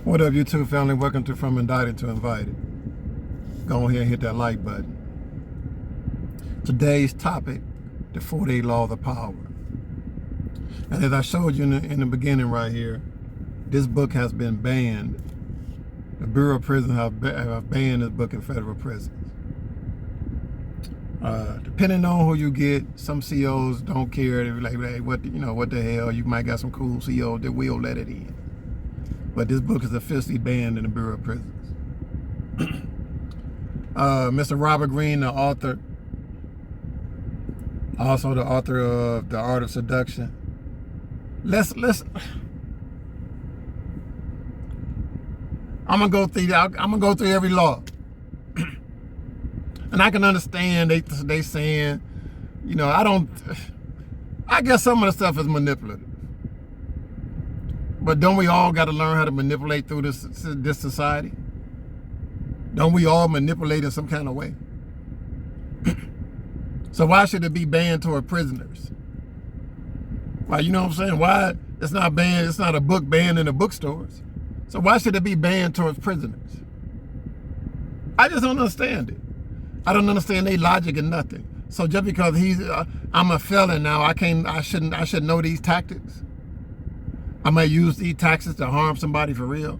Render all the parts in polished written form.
What up, YouTube family? Welcome to From Indicted to Invited. Go ahead and hit that like button. Today's topic, the 48 Law of the Power. And as I showed you in the beginning right here, this book has been banned. The Bureau of Prisons have banned this book in federal prisons. Depending on who you get, some COs don't care. They're like, hey, what the hell? You might got some cool COs that will let it in. But this book is officially banned in the Bureau of Prisons. Mr. Robert Greene, the author, also the author of The Art of Seduction. I'm gonna go through every law. And I can understand they saying, I guess some of the stuff is manipulative. But don't we all got to learn how to manipulate through this society? Don't we all manipulate in some kind of way? So why should it be banned toward prisoners? Why, you know what I'm saying? Why it's not banned? It's not a book banned in the bookstores. So why should it be banned towards prisoners? I just don't understand it. I don't understand their logic and nothing. So just because I'm a felon now, I should know these tactics. I may use these tactics to harm somebody for real.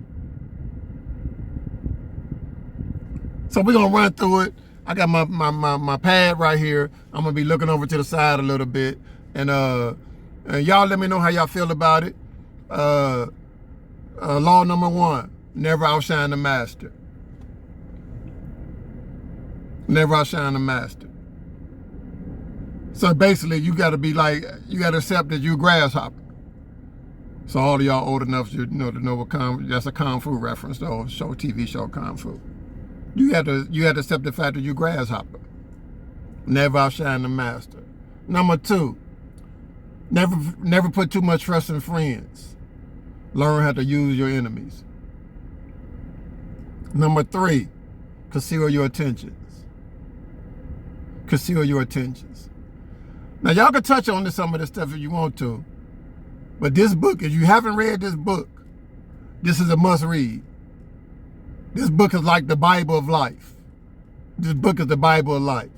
So we're gonna run through it. I got my pad right here. I'm gonna be looking over to the side a little bit, and y'all let me know how y'all feel about it. Law number 1: never outshine the master. Never outshine the master. So basically, you got to accept that you're a grasshopper. So all of y'all old enough to know what that's a Kung Fu reference, though, TV show Kung Fu. You have to accept the fact that you're a grasshopper. Never outshine the master. Number 2, never put too much trust in friends. Learn how to use your enemies. Number 3, conceal your intentions. Conceal your intentions. Now y'all can touch on some of this stuff if you want to. But this book, if you haven't read this book, this is a must read. This book is like the Bible of life. This book is the Bible of life.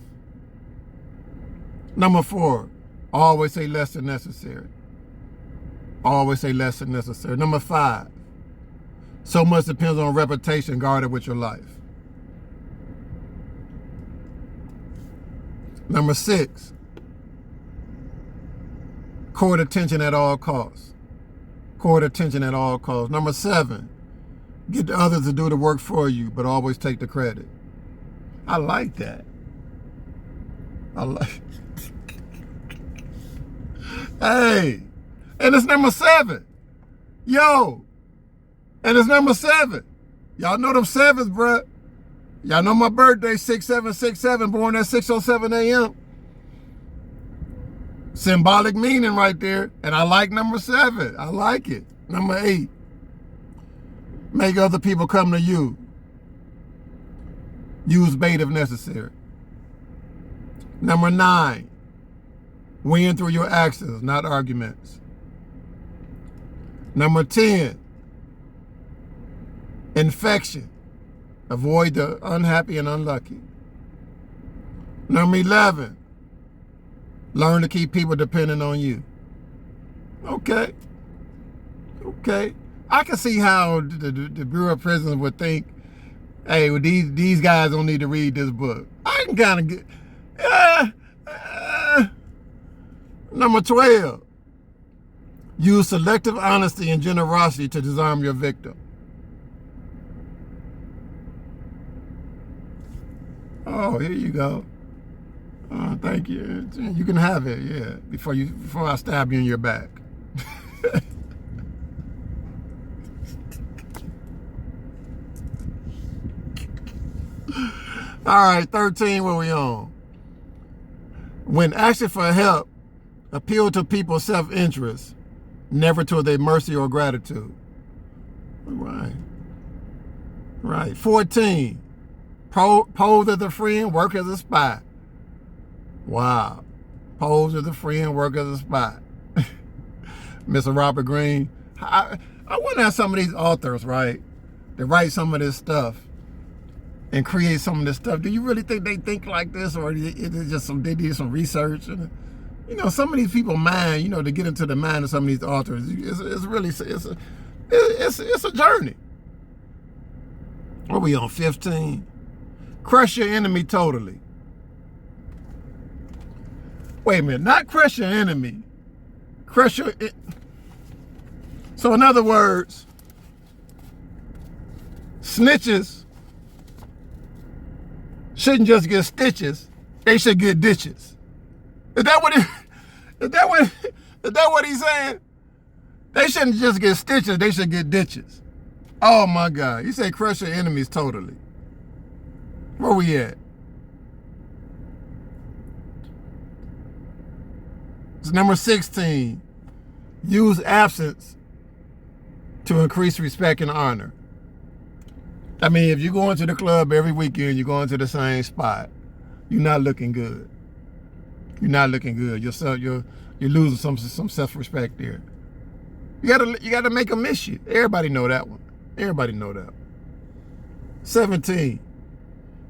Number 4, always say less than necessary. Always say less than necessary. Number 5, so much depends on reputation guarded with your life. Number 6, court attention at all costs. Court attention at all costs. Number 7, get the others to do the work for you, but always take the credit. I like that. Hey, and it's number 7. Yo, and it's number 7. Y'all know them 7s, bruh. Y'all know my birthday, 6767, born at 6:07 a.m. Symbolic meaning right there. And I like number 7. I like it. Number 8, make other people come to you. Use bait if necessary. Number 9, win through your actions, not arguments. Number 10, infection. Avoid the unhappy and unlucky. Number 11, learn to keep people dependent on you. Okay. I can see how the Bureau of Prisons would think, hey, well, these guys don't need to read this book. I can kind of get... Number 12, use selective honesty and generosity to disarm your victim. Oh, here you go. Thank you. You can have it, yeah, before I stab you in your back. All right, 13, what we on? When asking for help, appeal to people's self-interest, never to their mercy or gratitude. Right. 14, pose as a friend, work as a spy. Wow. Pose as a friend, work as a spy. Mr. Robert Greene. I wonder how some of these authors, right? to write some of this stuff and create some of this stuff? Do you really think they think like this, or is it just they did some research? And, you know, some of these people mind, you know, to get into the mind of some of these authors, it's really it's a journey. What are we on, 15? Crush your enemy totally. Wait a minute, not crush your enemy. Crush your... So in other words, snitches shouldn't just get stitches, they should get ditches. Is that what he's saying? They shouldn't just get stitches, they should get ditches. Oh my God, you say crush your enemies totally. Where we at? It's number 16. Use absence to increase respect and honor. I mean, if you go into the club every weekend, you're going to the same spot, you're not looking good. You're not looking good. You're losing some self-respect there. You gotta make them miss you. Everybody know that one. Everybody know that. 17.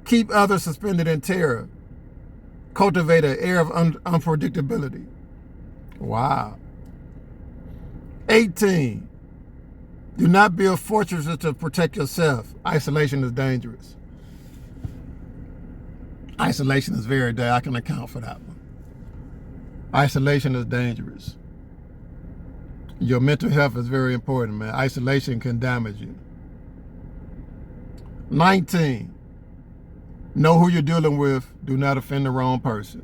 Keep others suspended in terror. Cultivate an air of unpredictability. Wow. 18. Do not build fortresses to protect yourself. Isolation is dangerous. Isolation is very dangerous. I can account for that one. Isolation is dangerous. Your mental health is very important, man. Isolation can damage you. 19. Know who you're dealing with. Do not offend the wrong person.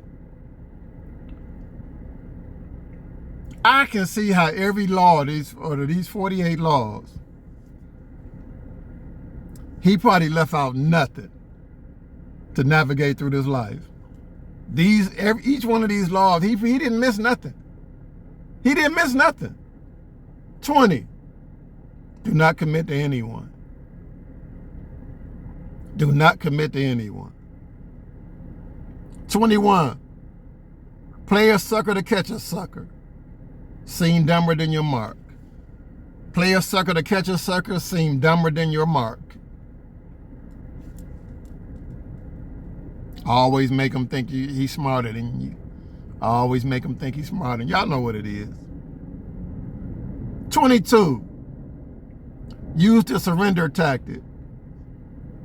I can see how every law, these 48 laws, he probably left out nothing to navigate through this life. Each one of these laws, he didn't miss nothing. He didn't miss nothing. 20. Do not commit to anyone. Do not commit to anyone. 21. Play a sucker to catch a sucker. Seem dumber than your mark. Play a sucker to catch a sucker. Seem dumber than your mark. Always make him think he's smarter than you. Always make him think he's smarter. Y'all know what it is. 22. Use the surrender tactic.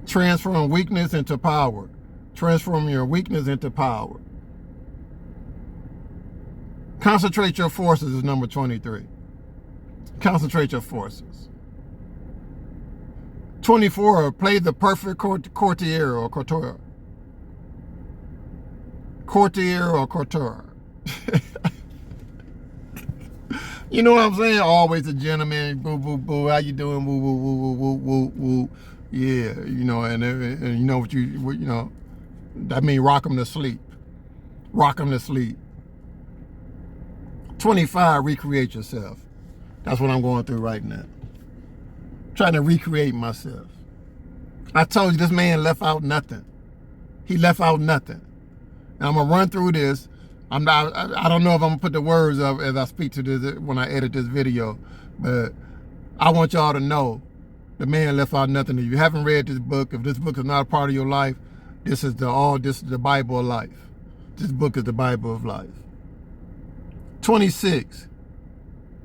Transform weakness into power. Transform your weakness into power. Concentrate your forces is number 23. Concentrate your forces. 24. Play the perfect courtier or courtier. Courtier or courtier. You know what I'm saying? Always a gentleman. Boo, boo, boo. How you doing? Woo, woo, woo, woo, woo, woo, woo. Yeah, you know, and you know what you know. That means rock them to sleep. Rock them to sleep. 25. Recreate yourself. That's what I'm going through right now. Trying to recreate myself. I told you this man left out nothing. He left out nothing. And I'm gonna run through this. I don't know if I'm gonna put the words up as I speak to this when I edit this video, but I want y'all to know the man left out nothing. If you haven't read this book, if this book is not a part of your life, this is the Bible of life. This book is the Bible of life. 26.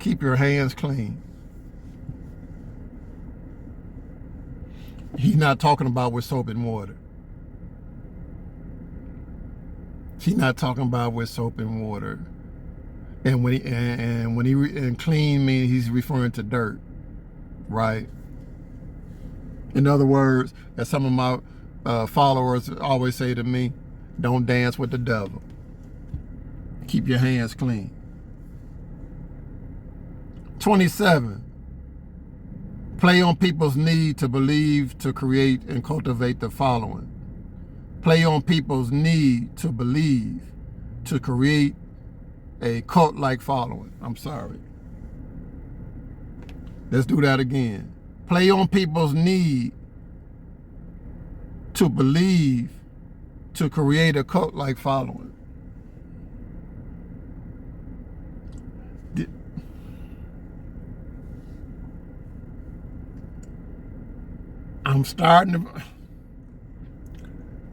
Keep your hands clean. He's not talking about with soap and water. He's not talking about with soap and water. And when clean means he's referring to dirt, right? In other words, as some of my followers always say to me, don't dance with the devil. Keep your hands clean. 27. Play on people's need to believe, to create, and cultivate the following. Play on people's need to believe, to create a cult-like following. I'm sorry. Let's do that again. Play on people's need to believe, to create a cult-like following.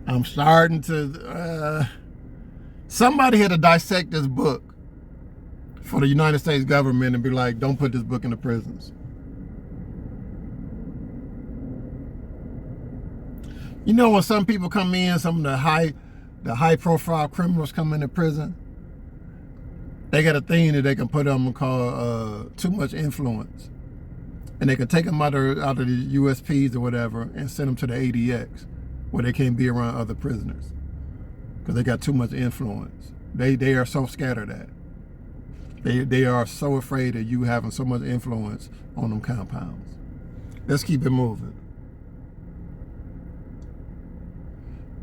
I'm starting to somebody had to dissect this book for the United States government and be like, don't put this book in the prisons. You know, when some people come in, some of the high profile criminals come into prison, they got a thing that they can put them called too much influence. And they can take them out of the USPs or whatever and send them to the ADX where they can't be around other prisoners because they got too much influence. They are so scared of that. They are so afraid of you having so much influence on them compounds. Let's keep it moving.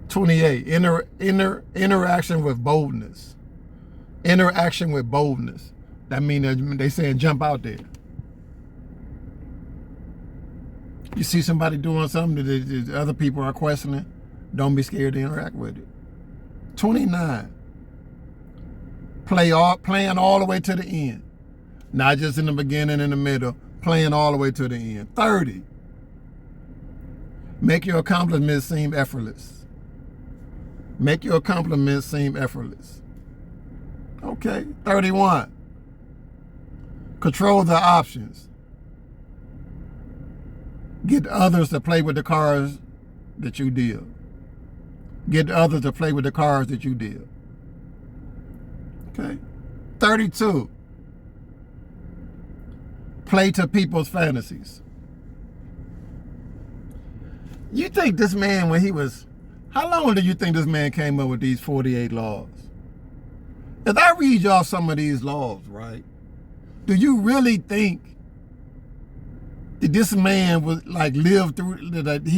28, interaction with boldness. Interaction with boldness. That means they saying jump out there. You see somebody doing something that other people are questioning, don't be scared to interact with it. 29, playing all the way to the end. Not just in the beginning and the middle, playing all the way to the end. 30, make your accomplishments seem effortless. Make your accomplishments seem effortless. Okay. 31, control the options. Get others to play with the cards that you deal. Get others to play with the cards that you deal. Okay. 32, play to people's fantasies. You think this man, how long do you think this man came up with these 48 laws? If I read y'all some of these laws, right? Do you really think that this man was like live through that? Do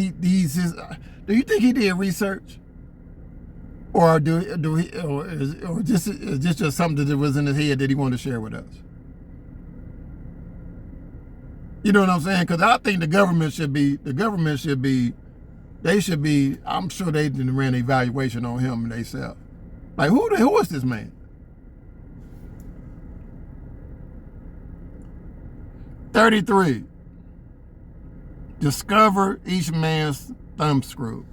you think he did research, or is this just something that was in his head that he wanted to share with us? You know what I'm saying? Because I think the government should be. I'm sure they didn't ran an evaluation on him and themselves. Like who is this man? 33. Discover each man's thumb screw.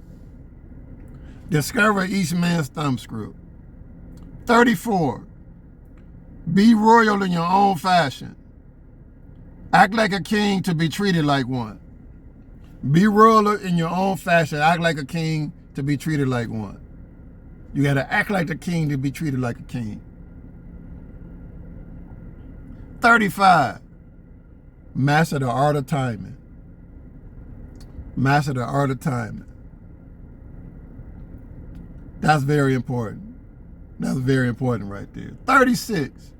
Discover each man's thumb screw. 34. Be royal in your own fashion. Act like a king to be treated like one. Be royal in your own fashion. Act like a king to be treated like one. You got to act like a king to be treated like a king. 35. Master the art of timing. Master the art of timing. That's very important. That's very important right there. 36.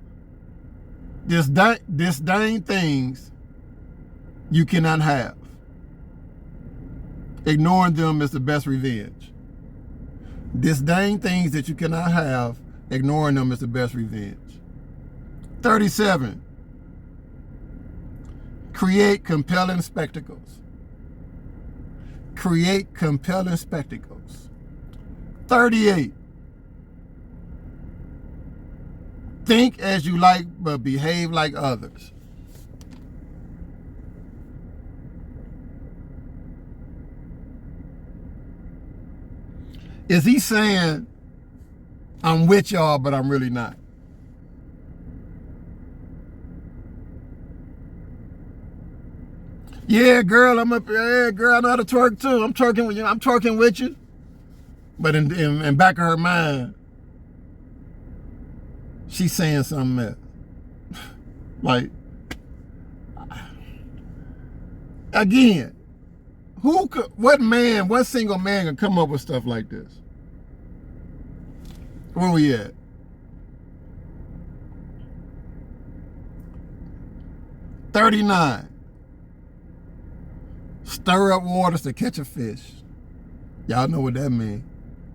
Disdain things you cannot have. Ignoring them is the best revenge. Disdain things that you cannot have. Ignoring them is the best revenge. 37. Create compelling spectacles. Create compelling spectacles. 38. Think as you like, but behave like others. Is he saying, I'm with y'all, but I'm really not? Yeah, girl, I'm up. Yeah, girl, I know how to twerk too. I'm twerking with you. I'm twerking with you. But in back of her mind, she's saying something else. Like, again, what single man can come up with stuff like this? Where we at? 39. Stir up waters to catch a fish. Y'all know what that means.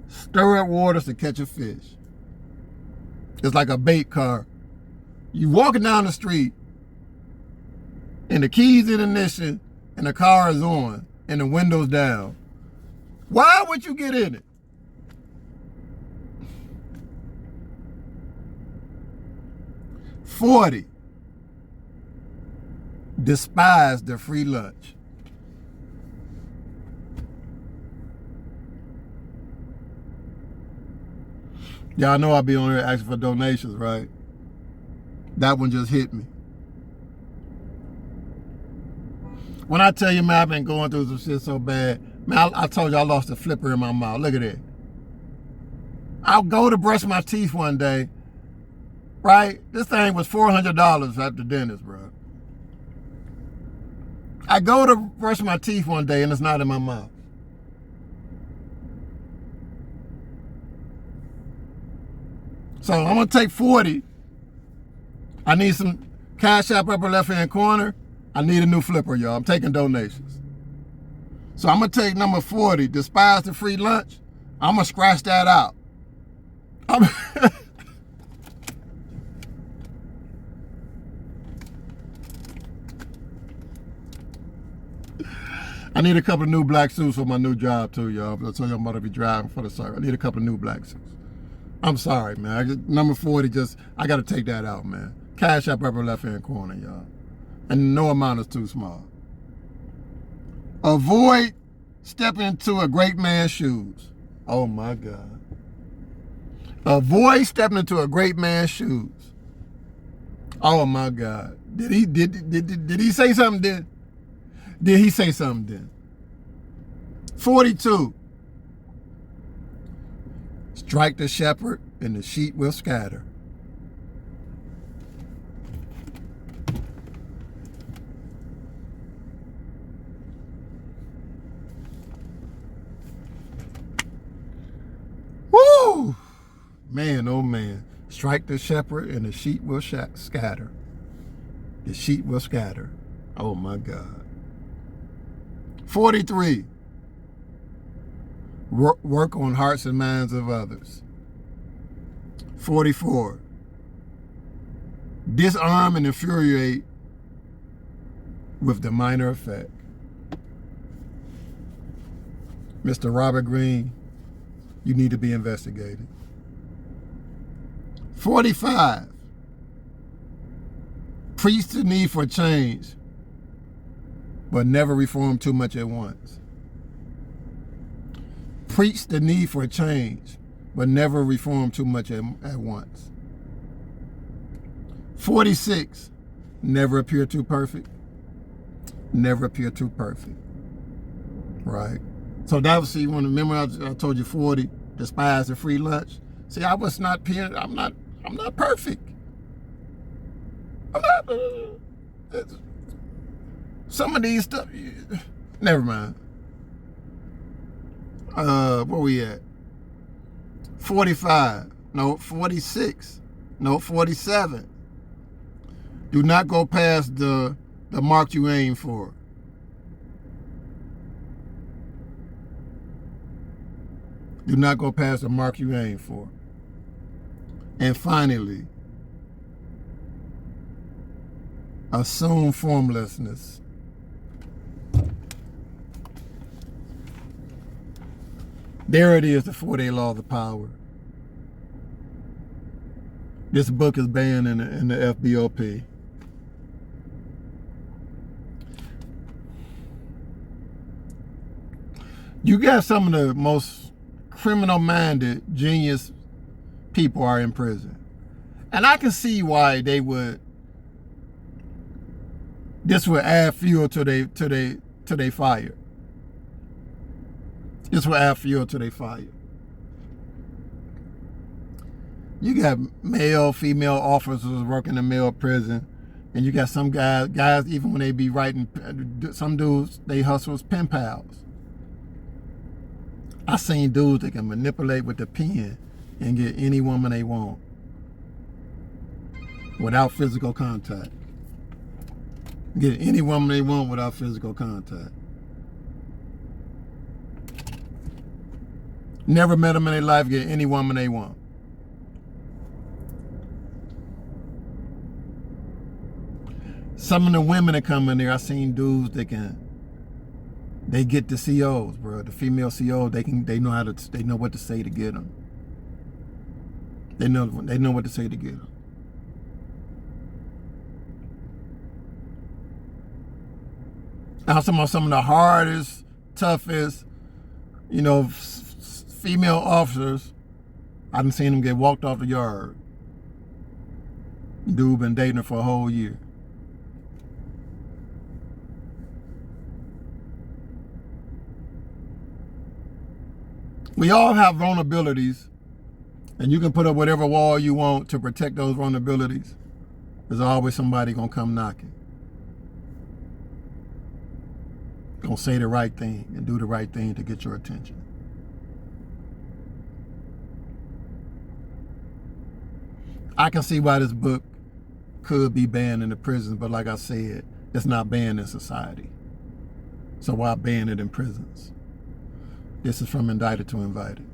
Stir up waters to catch a fish. It's like a bait car. You walking down the street and the keys in ignition and the car is on and the windows down. Why would you get in it? $40. Despise the free lunch. Y'all know I be on here asking for donations, right? That one just hit me. When I tell you, man, I've been going through some shit so bad. Man, I told you I lost a flipper in my mouth. Look at it. I'll go to brush my teeth one day, right? This thing was $400 at the dentist, bro. I go to brush my teeth one day and it's not in my mouth. So I'm gonna take 40. I need some Cash App upper left hand corner. I need a new flipper, y'all. I'm taking donations. So I'm gonna take number 40, despise the free lunch. I'm gonna scratch that out. I need a couple of new black suits for my new job too, y'all. I told you I'm about to be driving for the service. I need a couple of new black suits. I'm sorry, man. Number 40, I gotta take that out, man. Cash App upper left hand corner, y'all. And no amount is too small. Avoid stepping into a great man's shoes. Oh my God. Avoid stepping into a great man's shoes. Oh my God. Did he say something? Did he say something? 42. Strike the shepherd and the sheep will scatter. Woo! Man, oh man. Strike the shepherd and the sheep will scatter. The sheep will scatter. Oh my God. 43. Work on hearts and minds of others. 44. Disarm and infuriate with the minor effect. Mr. Robert Greene, you need to be investigated. 45. Preach the need for change, but never reform too much at once. Preach the need for change, but never reform too much at once. 46. Never appear too perfect. Never appear too perfect. Right? So that was, see, when remember I told you 40, despise the free lunch. See, I was not peer. I'm not perfect. I'm not. Some of these stuff. Never mind. Where we at? 45. No, 46. No, 47. Do not go past the mark you aim for. Do not go past the mark you aim for. And finally, assume formlessness. There it is, the 4-day law of the power. This book is banned in the FBOP. You got some of the most criminal-minded, genius people are in prison. And I can see why they would, this would add fuel to their fire. This will add fuel to their fire. You got male, female officers working in male prison, and you got some guys even when they be writing, some dudes, they hustle as pen pals. I seen dudes that can manipulate with the pen and get any woman they want without physical contact. Get any woman they want without physical contact. Never met them in their life, get any woman they want. Some of the women that come in there, I seen dudes that they get the COs, bro. The female COs, they know what to say to get them. They know what to say to get them. I'm talking about some of the hardest, toughest, female officers I done seen him get walked off the yard. Dude been dating her for a whole year. We all have vulnerabilities, and you can put up whatever wall you want to protect those vulnerabilities. There's always somebody gonna come knocking. Gonna say the right thing and do the right thing to get your attention. I can see why this book could be banned in the prisons, but like I said, it's not banned in society. So why ban it in prisons? This is from Indicted to Invited.